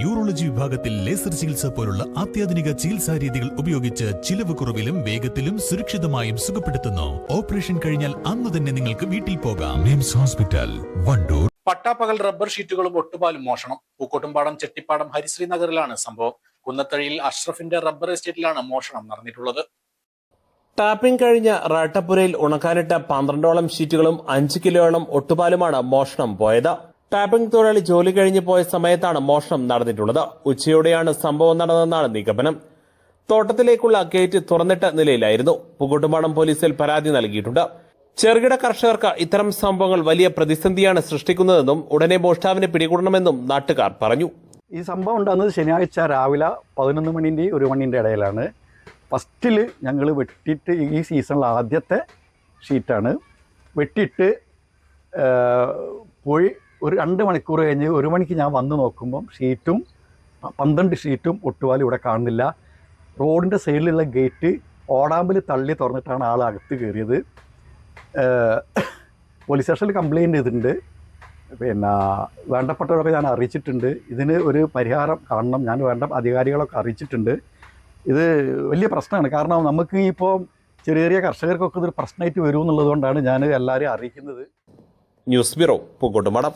Urology വിഭാഗത്തിൽ laser ചികിത്സ പോലുള്ള അത്യാധുനിക ചികിത്സാ രീതികൾ ഉപയോഗിച്ച് ചിലവ് കുറവിലും വേഗത്തിലും സുരക്ഷിതമായും സുഖപ്പെടുത്തുന്നു. ഓപ്പറേഷൻ കഴിഞ്ഞാൽ അന്ന് തന്നെ നിങ്ങൾക്ക് വീട്ടിൽ പോകാം. മിംസ് ഹോസ്പിറ്റൽ, വണ്ടൂർ. പട്ടാപ്പകൽ റബ്ബർ ഷീറ്റുകളും ഒട്ടുപാലും മോഷണം. പൂക്കോട്ടുംപാടം ചെട്ടിപ്പാടം ഹരിശ്രീ നഗറിലാണ് സംഭവം. കുന്നത്തഴിയിൽ അഷ്റഫിന്റെ റബ്ബർ എസ്റ്റേറ്റിലാണ് മോഷണം നടന്നിട്ടുള്ളത്. ടാപ്പിംഗ് കഴിഞ്ഞ റാട്ടപ്പുരയിൽ ഉണക്കാനിട്ട 12ഓളം ഷീറ്റുകളും 5 കിലോയോളം ഒട്ടുപാലുമാണ് മോഷണം പോയത്. ടാപ്പിംഗ് തൊഴിലാളി ജോലി കഴിഞ്ഞ് പോയ സമയത്താണ് മോഷണം നടന്നിട്ടുള്ളത്. ഉച്ചയോടെയാണ് സംഭവം നടന്നതെന്നാണ് നിഗമനം. തോട്ടത്തിലേക്കുള്ള ഗേറ്റ് തുറന്നിട്ട നിലയിലായിരുന്നു. പൂക്കോട്ടുംപാടം പോലീസിൽ പരാതി നൽകിയിട്ടുണ്ട്. ചെറുകിട കർഷകർക്ക് ഇത്തരം സംഭവങ്ങൾ വലിയ പ്രതിസന്ധിയാണ് സൃഷ്ടിക്കുന്നതെന്നും ഉടനെ മോഷ്ടാവിനെ പിടികൂടണമെന്നും നാട്ടുകാർ പറഞ്ഞു. ഈ സംഭവം ഉണ്ടാകുന്നത് ശനിയാഴ്ച രാവിലെ 11 മണിൻ്റെയും 1 മണിൻ്റെ ഇടയിലാണ്. ഫസ്റ്റിൽ ഞങ്ങൾ വെട്ടിയിട്ട് ഈ സീസണിൽ ആദ്യത്തെ ഷീറ്റാണ് വെട്ടിയിട്ട് പോയി. ഒരു 2 മണിക്കൂർ കഴിഞ്ഞ് 1 മണിക്ക് ഞാൻ വന്ന് നോക്കുമ്പം 12 ഷീറ്റും ഒട്ടുപാലും ഇവിടെ കാണുന്നില്ല. റോഡിൻ്റെ സൈഡിലുള്ള ഗേറ്റ് ഓടാമ്പൽ തള്ളി തുറന്നിട്ടാണ് ആൾ അകത്ത് കയറിയത്. പോലീസ് സ്റ്റേഷനിൽ കംപ്ലയിൻ്റ് ചെയ്തിട്ടുണ്ട്. പിന്നെ വേണ്ടപ്പെട്ടവരൊക്കെ ഞാൻ അറിയിച്ചിട്ടുണ്ട്. ഇതിന് ഒരു പരിഹാരം കാണണം. ഞാൻ വേണ്ട അധികാരികളൊക്കെ അറിയിച്ചിട്ടുണ്ട്. ഇത് വലിയ പ്രശ്നമാണ്. കാരണം നമുക്ക് ഇപ്പോൾ ചെറിയ ചെറിയ കർഷകർക്കൊക്കെ ഇതൊരു പ്രശ്നമായിട്ട് വരുമെന്നുള്ളതുകൊണ്ടാണ് ഞാൻ എല്ലാവരെയും അറിയിക്കുന്നത്. News bureau, Pookkottumpadam.